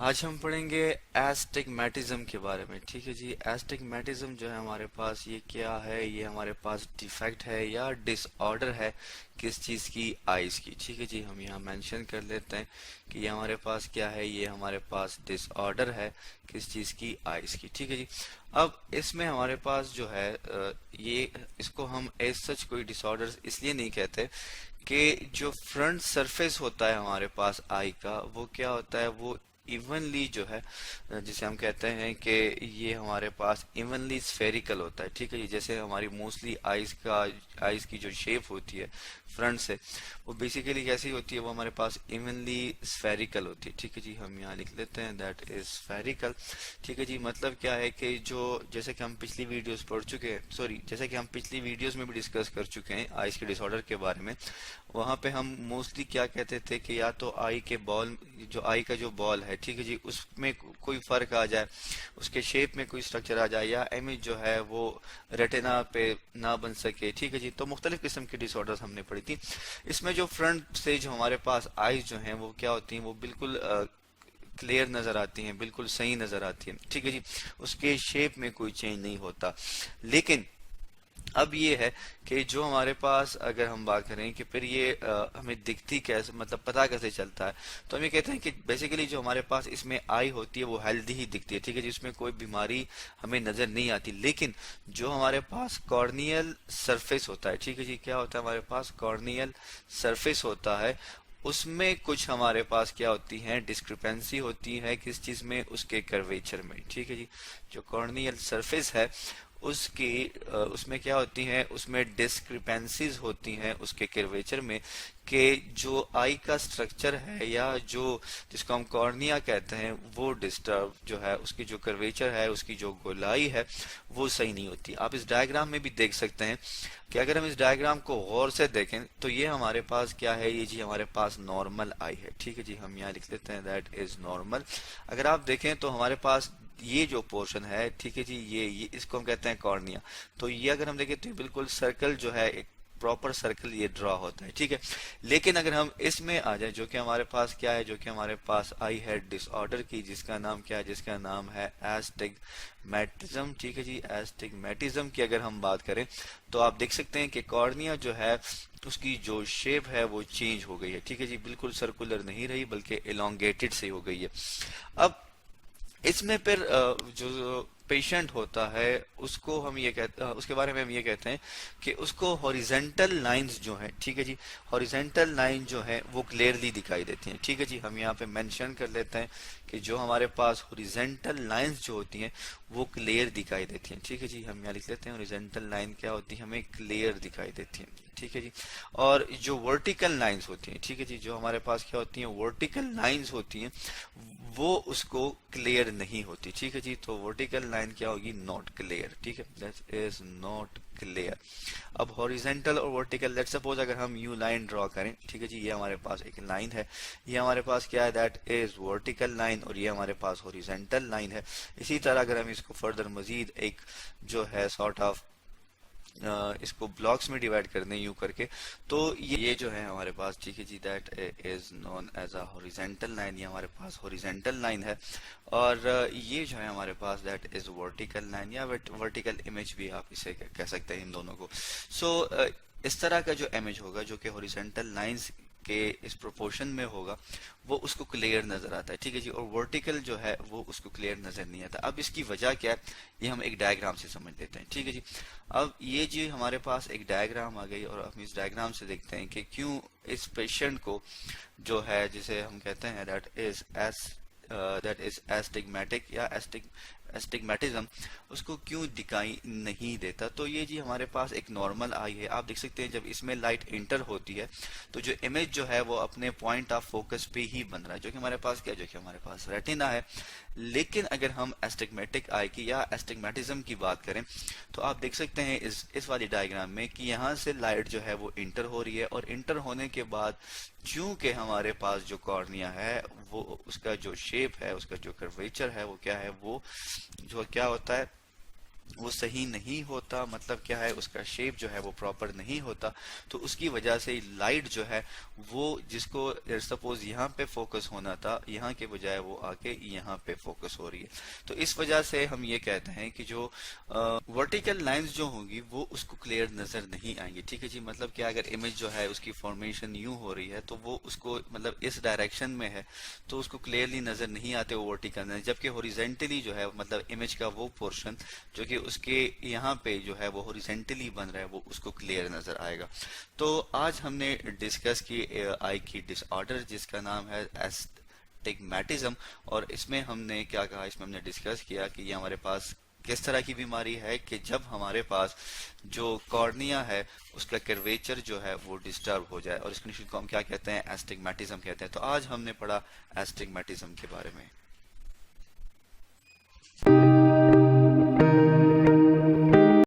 आज हम पढ़ेंगे एस्टिग्मेटिज्म के बारे में। ठीक है जी, एस्टिग्मेटिज्म जो है हमारे पास ये क्या है, ये हमारे पास डिफेक्ट है या डिसऑर्डर है किस चीज़ की, आइज़ की। ठीक है जी, हम यहाँ मेंशन कर लेते हैं कि ये हमारे पास क्या है, ये हमारे पास डिसऑर्डर है किस चीज़ की, आइज़ की। ठीक है जी, अब इसमें हमारे पास जो है ये इसको हम एज सच कोई डिसऑर्डर इसलिए नहीं कहते कि जो फ्रंट सरफेस होता है हमारे पास आई का, वो क्या होता है, वो इवनली जो है, जिसे हम कहते हैं कि ये हमारे पास इवनली स्फेरिकल होता है। ठीक है जी, जैसे हमारी मोस्टली आइज की जो शेप होती है फ्रंट से, वो बेसिकली कैसी होती है, वो हमारे पास इवनली स्फेरिकल होती है। ठीक है जी, हम यहाँ लिख लेते हैं दैट इज स्फेरिकल। ठीक है जी, मतलब क्या है कि जो जैसे कि हम पिछली वीडियोस पढ़ चुके हैं, सॉरी जैसे कि हम पिछली वीडियोस में भी डिस्कस कर चुके हैं आइज के डिसऑर्डर के बारे में, वहां पे हम मोस्टली क्या कहते थे कि या तो आई के बॉल, जो आई का जो बॉल है, ठीक है जी, उसमें कोई फर्क आ जाए, उसके शेप में कोई स्ट्रक्चर आ जाए, या इमेज जो है वो रेटिना पे ना बन सके। ठीक है जी, तो मुख्तलिफ किस्म की डिसऑर्डर्स हमने पढ़ी थी। इसमें जो फ्रंट से जो हमारे पास आईज जो हैं वो क्या होती हैं, वो बिल्कुल क्लियर नजर आती हैं, बिल्कुल सही नजर आती हैं। ठीक है जी, उसके शेप में कोई चेंज नहीं होता। लेकिन अब ये है कि जो हमारे पास अगर हम बात करें कि फिर ये हमें दिखती कैसे, मतलब पता कैसे चलता है, तो हम ये कहते हैं कि बेसिकली जो हमारे पास इसमें आई होती है वो हेल्दी ही दिखती है। ठीक है, जिसमें कोई बीमारी हमें नजर नहीं आती। लेकिन जो हमारे पास कॉर्नियल सरफेस होता है, ठीक है जी, क्या होता है हमारे पास कॉर्नियल सरफेस होता है, उसमें कुछ हमारे पास क्या होती है, डिस्क्रिपेंसी होती है किस चीज में, उसके कर्वेचर में। ठीक है जी, जो कॉर्नियल सरफेस है उसकी उसमें क्या होती है, उसमें डिस्क्रिपेंसीज होती हैं उसके कर्वेचर में, कि जो आई का स्ट्रक्चर है या जो जिसको हम कॉर्निया कहते हैं, वो डिस्टर्ब जो है, उसकी जो कर्वेचर है, उसकी जो गोलाई है, वो सही नहीं होती। आप इस डायग्राम में भी देख सकते हैं कि अगर हम इस डायग्राम को गौर से देखें तो ये हमारे पास क्या है, ये जी हमारे पास नॉर्मल आई है। ठीक है जी, हम यहाँ लिख लेते हैं दैट इज नॉर्मल। अगर आप देखें तो हमारे पास ये जो पोर्शन है, ठीक है जी, ये इसको हम कहते हैं कॉर्निया। तो ये अगर हम देखें तो ये बिल्कुल सर्कल जो है, एक प्रॉपर सर्कल ये ड्रॉ होता है। ठीक है, लेकिन अगर हम इसमें आ जाए, जो कि हमारे पास क्या है, जो कि हमारे पास आई है डिसऑर्डर की, जिसका नाम क्या है, जिसका नाम है एस्टिग्मेटिज्म। ठीक है जी, एस्टिग्मेटिज्म की अगर हम बात करें तो आप देख सकते हैं कि कॉर्निया जो है उसकी जो शेप है वो चेंज हो गई है। ठीक है जी, बिल्कुल सर्कुलर नहीं रही बल्कि एलोंगेटेड से हो गई है। अब इसमें फिर जो पेशेंट होता है उसको हम ये कहते, उसके बारे में हम ये कहते हैं कि उसको हॉरिजेंटल लाइंस जो है, ठीक है जी, हॉरिजेंटल लाइन जो है वो क्लियरली दिखाई देती हैं। ठीक है जी, हम यहाँ पे मेंशन कर लेते हैं कि जो हमारे पास हॉरिजेंटल लाइंस जो होती हैं वो क्लियर दिखाई देती हैं। ठीक है जी, हम यहाँ लिख लेते हैं हॉरिजेंटल लाइन क्या होती है, हमें क्लियर दिखाई देती हैं। ठीक है जी, और जो वर्टिकल लाइंस होती हैं, ठीक है जी, जो हमारे पास क्या होती हैं, वर्टिकल लाइंस होती हैं, वो उसको क्लियर नहीं होती। ठीक है जी, तो वर्टिकल लाइन क्या होगी, नॉट क्लियर। ठीक है, दैट इज नॉट क्लियर। अब हॉरिजेंटल और वर्टिकल, लेट्स सपोज अगर हम यू लाइन ड्रॉ करें, ठीक है जी, ये हमारे पास एक लाइन है, ये हमारे पास क्या है, दैट इज वर्टिकल लाइन, और ये हमारे पास हॉरिजेंटल लाइन है। इसी तरह अगर हम इसको फर्दर मजीद एक जो है सॉर्ट ऑफ इसको ब्लॉक्स में डिवाइड कर दें यूं करके, तो ये जो है हमारे पास, ठीक है जी, that is known as a horizontal line, ये हमारे पास हॉरिजेंटल लाइन है। और ये जो है हमारे पास दैट इज वर्टिकल लाइन, या वर्टिकल इमेज भी आप इसे कह सकते हैं इन दोनों को। सो इस तरह का जो इमेज होगा जो कि हॉरिजेंटल लाइंस के इस प्रोपोर्शन में होगा, वो उसको क्लियर नजर आता है। ठीक है जी, और वर्टिकल जो है वो उसको क्लियर नजर नहीं आता। अब इसकी वजह क्या है, ये हम एक डायग्राम से समझ लेते हैं। ठीक है जी, अब ये जी हमारे पास एक डायग्राम आ गई, और हम इस डायग्राम से देखते हैं कि क्यों इस पेशेंट को जो है, जिसे हम कहते हैं दैट इज एस्टिग्मेटिक या एस्टिग्मेटिज्म, उसको क्यों दिखाई नहीं देता। तो ये जी हमारे पास एक नॉर्मल आई है, आप देख सकते हैं जब इसमें लाइट इंटर होती है तो जो इमेज जो है वो अपने पॉइंट ऑफ फोकस पे ही बन रहा है, जो कि हमारे पास क्या है, जो कि हमारे पास रेटिना है। लेकिन अगर हम एस्टिग्मेटिक आई की या एस्टिग्मेटिज्म की बात करें तो आप देख सकते हैं इस वाली डायग्राम में कि यहाँ से लाइट जो है वो इंटर हो रही है, और इंटर होने के बाद चूंकि हमारे पास जो कॉर्निया है वो उसका जो शेप है, उसका जो कर्वेचर है वो क्या है, वो जो क्या होता है, वो सही नहीं होता, मतलब क्या है, उसका शेप जो है वो प्रॉपर नहीं होता। तो उसकी वजह से लाइट जो है वो, जिसको सपोज यहाँ पे फोकस होना था, यहाँ के बजाय वो आके यहाँ पे फोकस हो रही है। तो इस वजह से हम ये कहते हैं कि जो वर्टिकल लाइंस जो होंगी वो उसको क्लियर नजर नहीं आएंगी। ठीक है जी, मतलब कि अगर इमेज जो है उसकी फॉर्मेशन यूं हो रही है तो वो उसको मतलब इस डायरेक्शन में है तो उसको क्लियरली नजर नहीं आते वो वर्टिकल, जबकि हॉरिजेंटली जो है मतलब इमेज का वो पोर्शन जो कि उसके यहाँ पे जो है वो हॉरिजेंटली बन रहा है वो उसको क्लियर नजर आएगा। तो आज हमने डिस्कस की आई की डिसऑर्डर जिसका नाम है एस्टिग्मेटिज्म। और इसमें हमने क्या कहा, इसमें हमने डिस्कस किया कि ये हमारे पास किस तरह की बीमारी है कि जब हमारे पास जो कॉर्निया है उसका कर्वेचर जो है वो डिस्टर्ब हो जाए, और इस कंडीशन को हम क्या कहते हैं, एस्टिग्मेटिज्म कहते हैं। तो आज हमने पढ़ा एस्टिग्मेटिज्म के बारे में।